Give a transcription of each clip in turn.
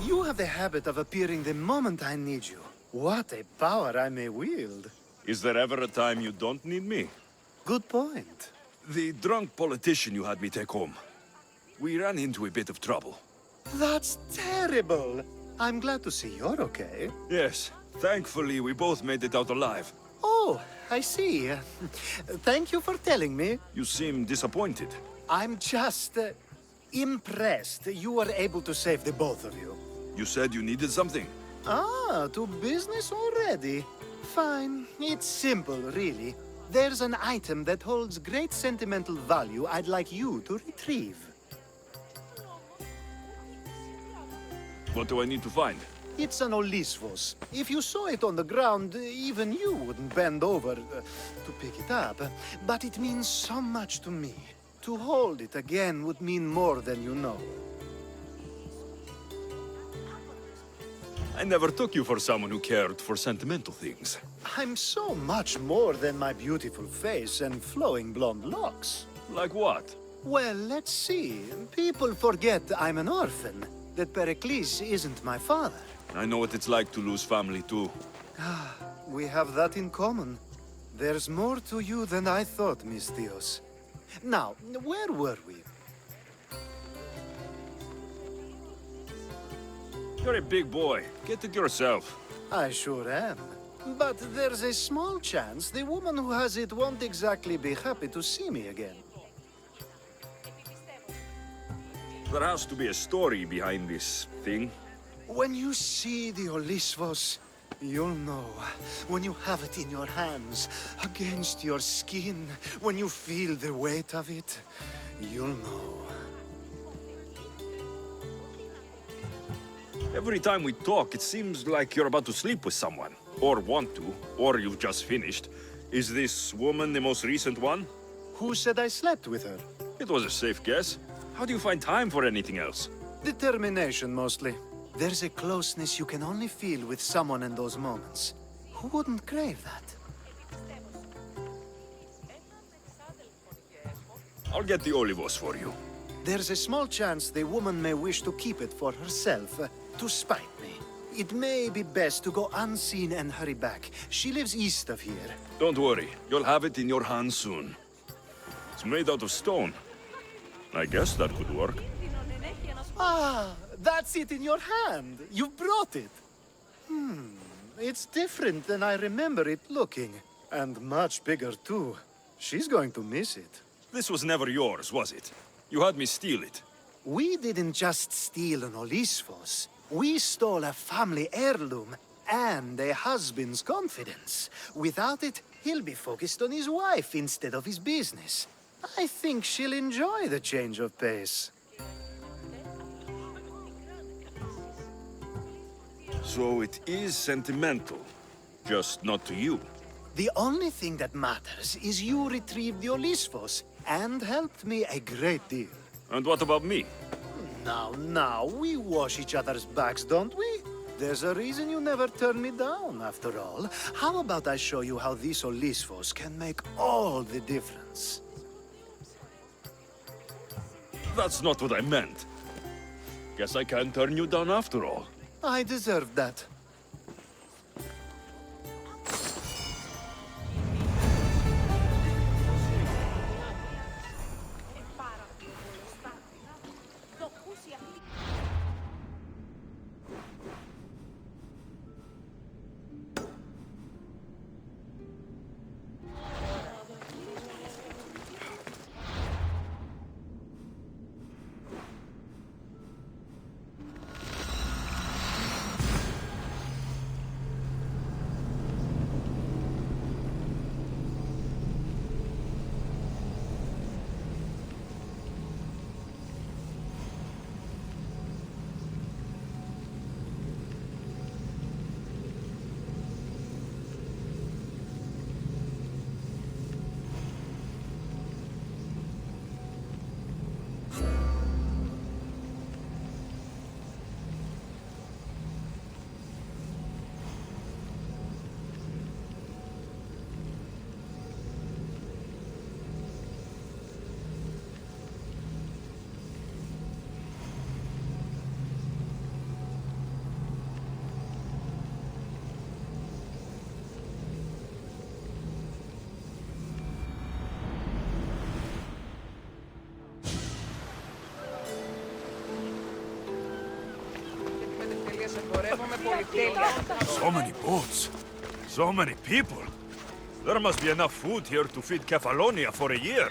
You have the habit of appearing the moment I need you. What a power I may wield. Is there ever a time you don't need me? Good point. The drunk politician you had me take home. We ran into a bit of trouble. That's terrible. I'm glad to see you're okay. Yes, thankfully we both made it out alive. Oh, I see. Thank you for telling me. You seem disappointed. I'm just impressed you were able to save the both of you. You said you needed something. Ah, to business already. Fine. It's simple, really. There's an item that holds great sentimental value I'd like you to retrieve. What do I need to find? It's an Olisvos. If you saw it on the ground, even you wouldn't bend over to pick it up. But it means so much to me. To hold it again would mean more than you know. I never took you for someone who cared for sentimental things. I'm so much more than my beautiful face and flowing blonde locks. Like what? Well, let's see. People forget I'm an orphan, that Pericles isn't my father. I know what it's like to lose family too. We have that in common. There's more to you than I thought, Miss Theos. Now, where were we? You're a big boy. Get it yourself. I sure am. But there's a small chance the woman who has it won't exactly be happy to see me again. There has to be a story behind this thing. When you see the Olisvos, you'll know. When you have it in your hands, against your skin, when you feel the weight of it, you'll know. Every time we talk, it seems like you're about to sleep with someone. Or want to, or you've just finished. Is this woman the most recent one? Who said I slept with her? It was a safe guess. How do you find time for anything else? Determination, mostly. There's a closeness you can only feel with someone in those moments. Who wouldn't crave that? I'll get the olivos for you. There's a small chance the woman may wish to keep it for herself, to spite me. It may be best to go unseen and hurry back. She lives east of here. Don't worry, you'll have it in your hands soon. It's made out of stone. I guess that could work. Ah, that's it in your hand. You brought it. It's different than I remember it looking. And much bigger, too. She's going to miss it. This was never yours, was it? You had me steal it. We didn't just steal an Olisvos. We stole a family heirloom and a husband's confidence. Without it, he'll be focused on his wife instead of his business. I think she'll enjoy the change of pace. So it is sentimental. Just not to you. The only thing that matters is you retrieved the Olisvos and helped me a great deal. And what about me? Now, we wash each other's backs, don't we? There's a reason you never turn me down, after all. How about I show you how these Olisvos can make all the difference? That's not what I meant. Guess I can't turn you down after all. I deserved that. So many boats. So many people. There must be enough food here to feed Kefalonia for a year.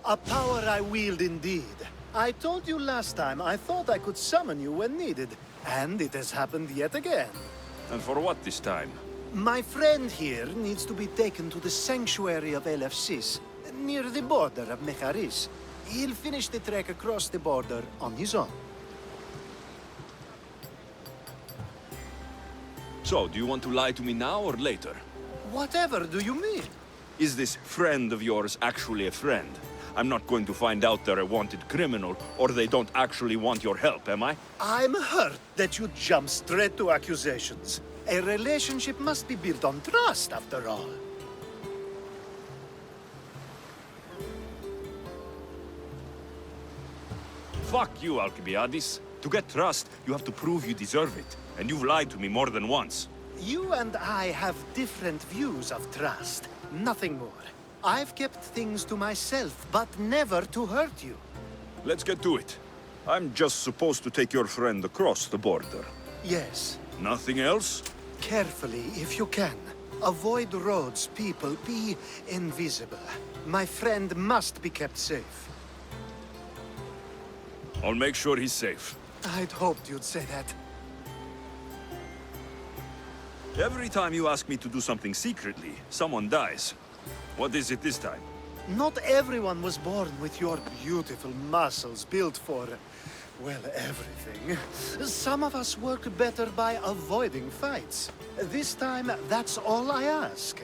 A power I wield indeed. I told you last time I thought I could summon you when needed, and it has happened yet again. And for what this time? My friend here needs to be taken to the sanctuary of Elefsis, near the border of Mecharis. He'll finish the trek across the border on his own. So, do you want to lie to me now or later? Whatever do you mean? Is this friend of yours actually a friend? I'm not going to find out they're a wanted criminal, or they don't actually want your help, am I? I'm hurt that you jump straight to accusations. A relationship must be built on trust, after all. Fuck you, Alcibiades. To get trust, you have to prove you deserve it. And you've lied to me more than once. You and I have different views of trust. Nothing more. I've kept things to myself, but never to hurt you. Let's get to it. I'm just supposed to take your friend across the border. Yes. Nothing else? Carefully, if you can. Avoid roads, people. Be invisible. My friend must be kept safe. I'll make sure he's safe. I'd hoped you'd say that. Every time you ask me to do something secretly, someone dies. What is it this time? Not everyone was born with your beautiful muscles built for, well, everything. Some of us work better by avoiding fights. This time, that's all I ask.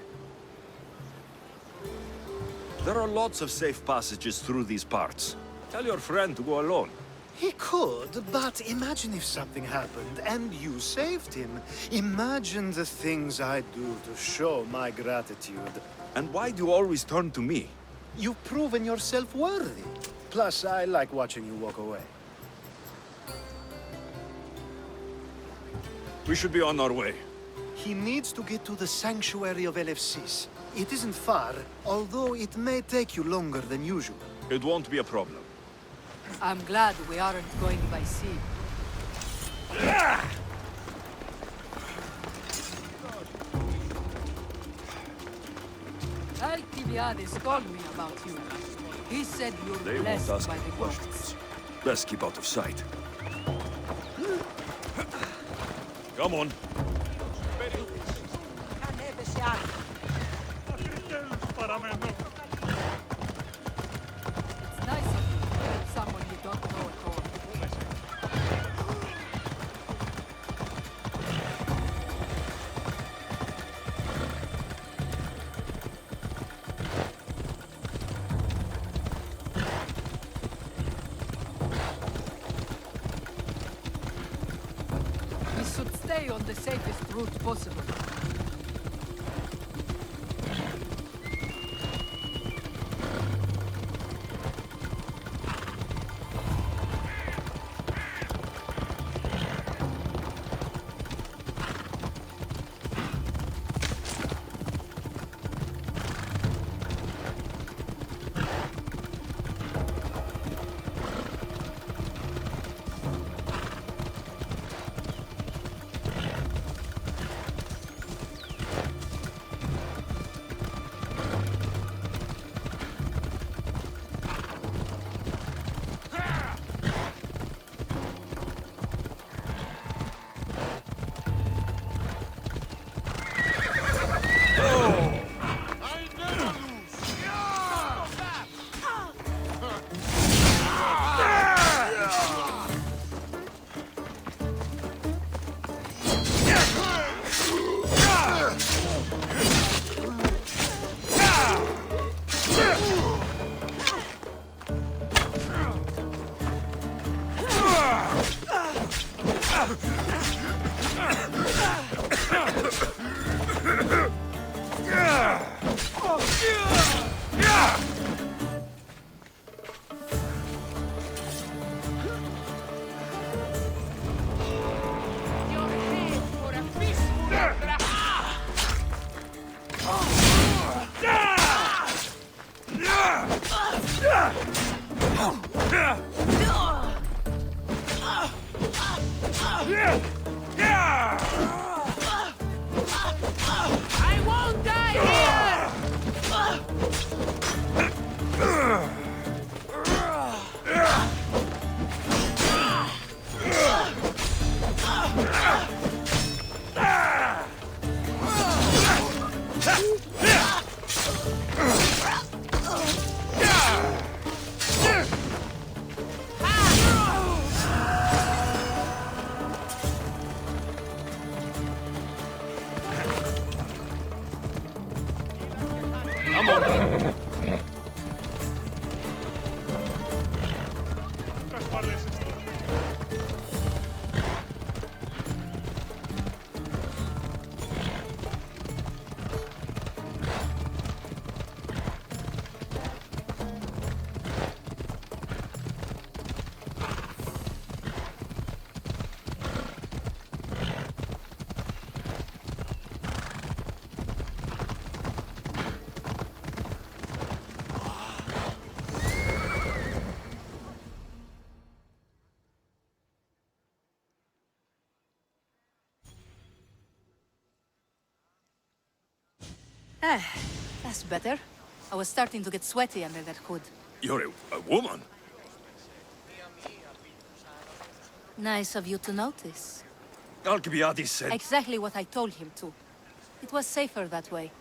There are lots of safe passages through these parts. Tell your friend to go alone. He could, but imagine if something happened and you saved him. Imagine the things I'd do to show my gratitude. And why do you always turn to me? You've proven yourself worthy. Plus, I like watching you walk away. We should be on our way. He needs to get to the sanctuary of Elefsis. It isn't far, although it may take you longer than usual. It won't be a problem. I'm glad we aren't going by sea. Alcibiades told me about you. He said you're They won't blessed ask by any the questions. gods. Best keep out of sight. Come on. It's nice of you to help someone you don't know at all. We should stay on the safest route possible. Ah, that's better. I was starting to get sweaty under that hood. You're a woman? Nice of you to notice. Alcibiades said... Exactly what I told him to. It was safer that way.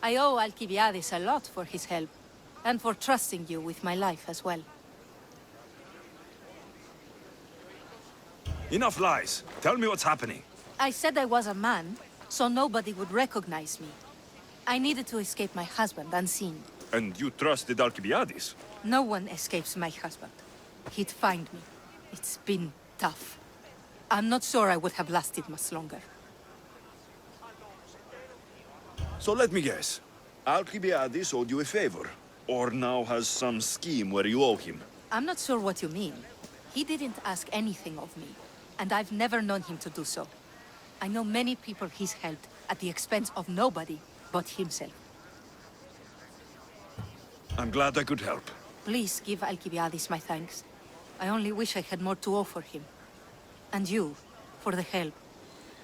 I owe Alcibiades a lot for his help, and for trusting you with my life as well. Enough lies. Tell me what's happening. I said I was a man, so nobody would recognize me. I needed to escape my husband unseen. And you trusted Alcibiades? No one escapes my husband. He'd find me. It's been tough. I'm not sure I would have lasted much longer. So let me guess. Alcibiades owed you a favor, or now has some scheme where you owe him. I'm not sure what you mean. He didn't ask anything of me, and I've never known him to do so. I know many people he's helped at the expense of nobody but himself. I'm glad I could help. Please give Alcibiades my thanks. I only wish I had more to offer him. And you, for the help.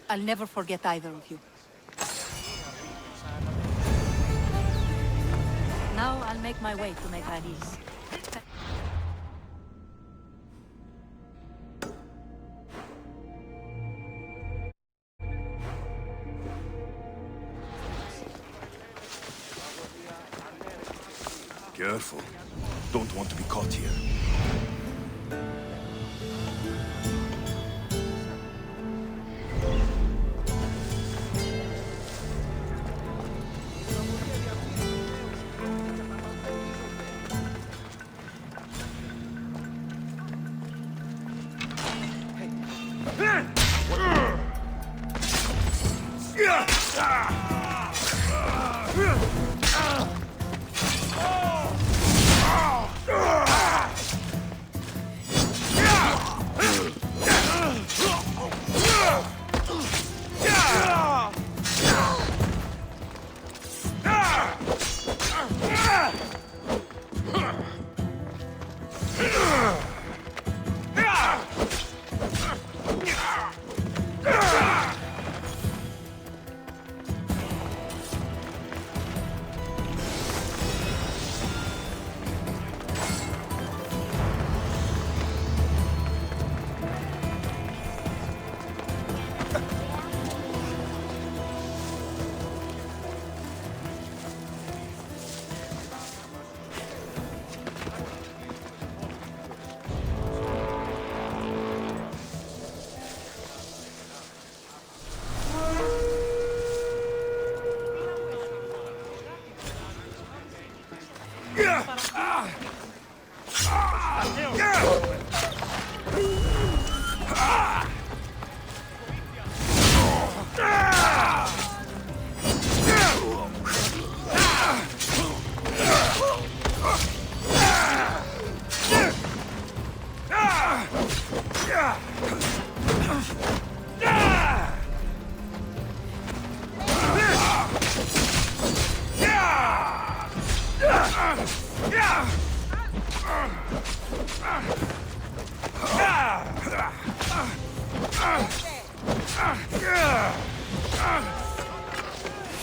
I'll never forget either of you. Now I'll make my way to Megaris. Careful. Don't want to be caught here.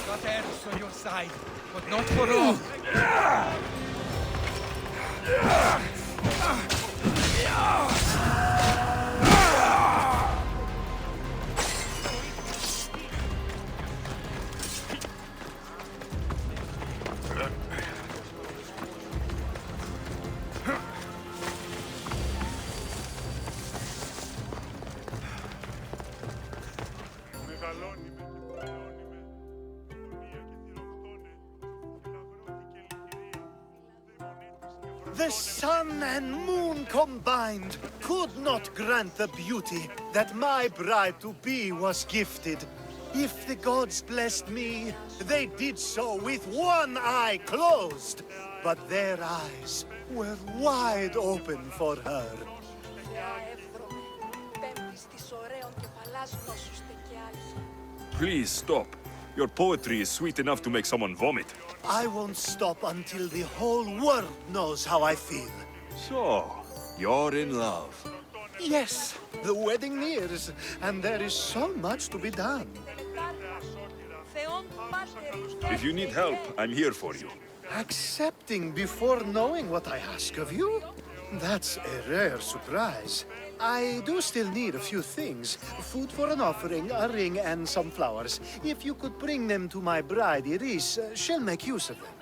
Got Eris on your side, but not for long. The sun and moon combined could not grant the beauty that my bride-to-be was gifted. If the gods blessed me, they did so with one eye closed. But their eyes were wide open for her. Please stop. Your poetry is sweet enough to make someone vomit. I won't stop until the whole world knows how I feel. So, you're in love. Yes, the wedding nears, and there is so much to be done. If you need help, I'm here for you. Accepting before knowing what I ask of you? That's a rare surprise. I do still need a few things. Food for an offering, a ring, and some flowers. If you could bring them to my bride, Iris, she'll make use of them.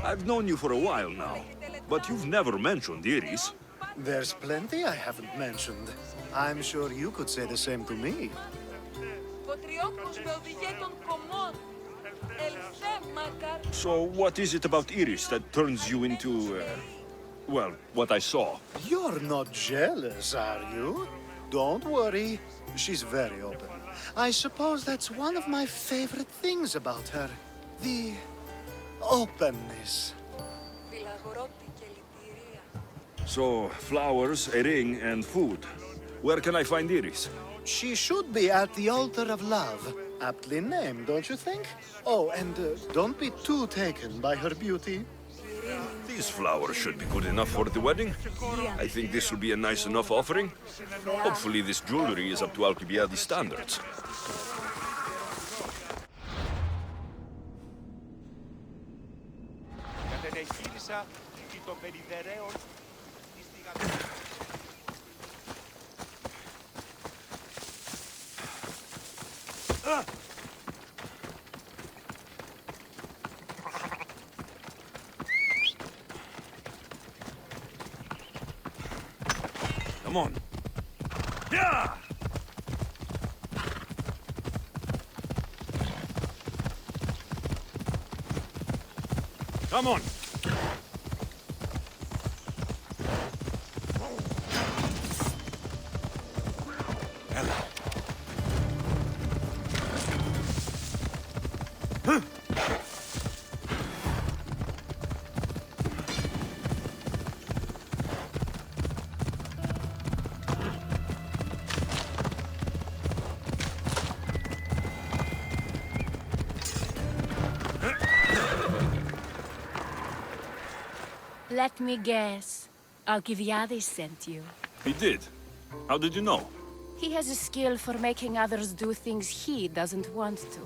I've known you for a while now, but you've never mentioned Iris. There's plenty I haven't mentioned. I'm sure you could say the same to me. So what is it about Iris that turns you into, well, what I saw? You're not jealous, are you? Don't worry. She's very open. I suppose that's one of my favorite things about her. The openness. So, flowers, a ring, and food. Where can I find Iris? She should be at the altar of love. Aptly named, don't you think? Oh, and don't be too taken by her beauty. These flowers should be good enough for the wedding. I think this will be a nice enough offering. Hopefully this jewelry is up to Alcibiades standards. Come on. Yeah! Come on. Let me guess. Alcibiades sent you. He did. How did you know? He has a skill for making others do things he doesn't want to.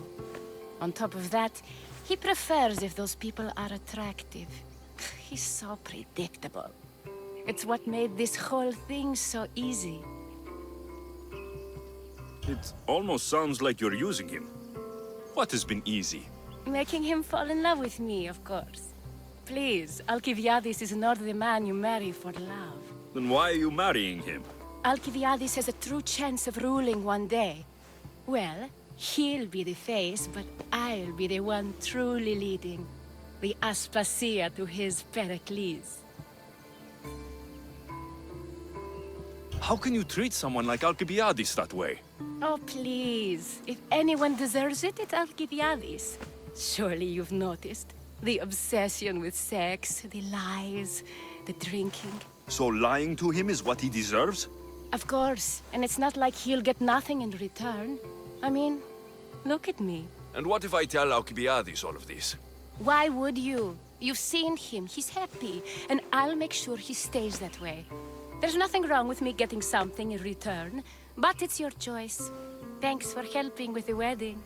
On top of that, he prefers if those people are attractive. He's so predictable. It's what made this whole thing so easy. It almost sounds like you're using him. What has been easy? Making him fall in love with me, of course. Please, Alcibiades is not the man you marry for love. Then why are you marrying him? Alcibiades has a true chance of ruling one day. Well, he'll be the face, but I'll be the one truly leading. The Aspasia to his Pericles. How can you treat someone like Alcibiades that way? Oh, please. If anyone deserves it, it's Alcibiades. Surely you've noticed. The obsession with sex, the lies, the drinking. So lying to him is what he deserves? Of course, and it's not like he'll get nothing in return. I mean, look at me. And what if I tell Alcibiades all of this? Why would you? You've seen him, he's happy, and I'll make sure he stays that way. There's nothing wrong with me getting something in return, but it's your choice. Thanks for helping with the wedding.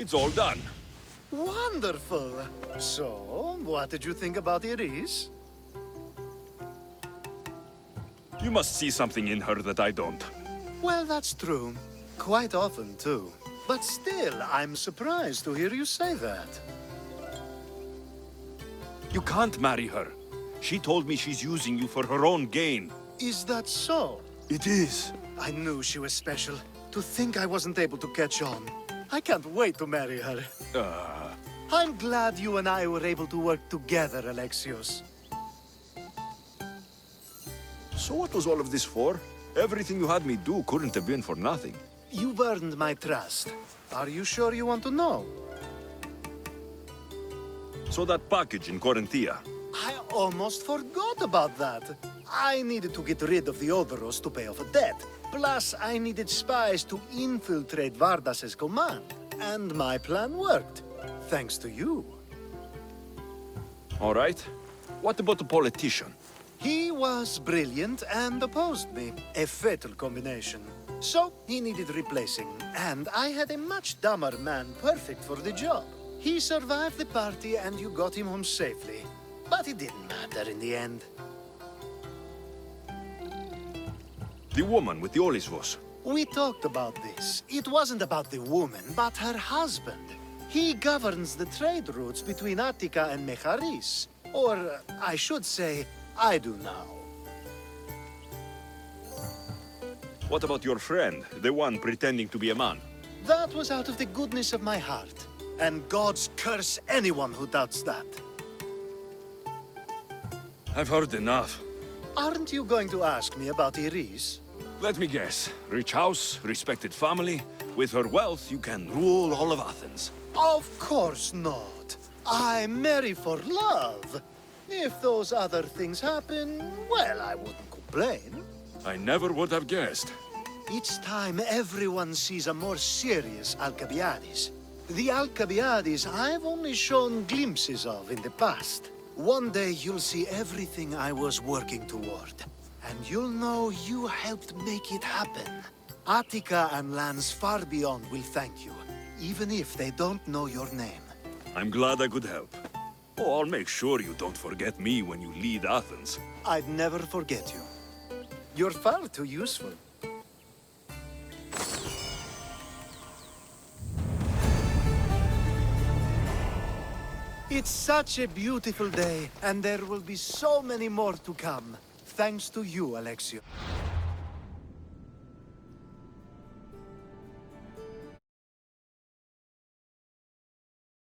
It's all done. Wonderful. So, what did you think about Iris? You must see something in her that I don't. Well, that's true. Quite often, too. But still, I'm surprised to hear you say that. You can't marry her. She told me she's using you for her own gain. Is that so? It is. I knew she was special. To think I wasn't able to catch on. I can't wait to marry her. I'm glad you and I were able to work together, Alexios. So what was all of this for? Everything you had me do couldn't have been for nothing. You've earned my trust. Are you sure you want to know? So that package in Corinthia. I almost forgot about that. I needed to get rid of the Odoros to pay off a debt. Plus, I needed spies to infiltrate Vardas's command. And my plan worked. Thanks to you. All right. What about the politician? He was brilliant and opposed me. A fatal combination. So, he needed replacing. And I had a much dumber man perfect for the job. He survived the party and you got him home safely. But it didn't matter in the end. The woman with the Olisvos. We talked about this. It wasn't about the woman, but her husband. He governs the trade routes between Attica and Mecharis. Or, I should say, I do now. What about your friend, the one pretending to be a man? That was out of the goodness of my heart. And gods curse anyone who doubts that. I've heard enough. Aren't you going to ask me about Iris? Let me guess. Rich house, respected family. With her wealth, you can rule all of Athens. Of course not. I marry for love. If those other things happen, well, I wouldn't complain. I never would have guessed. Each time everyone sees a more serious Alcibiades. The Alcibiades I've only shown glimpses of in the past. One day you'll see everything I was working toward. And you'll know you helped make it happen. Attica and lands far beyond will thank you, even if they don't know your name. I'm glad I could help. Oh, I'll make sure you don't forget me when you lead Athens. I'd never forget you. You're far too useful. It's such a beautiful day, and there will be so many more to come. Thanks to you, Alexio.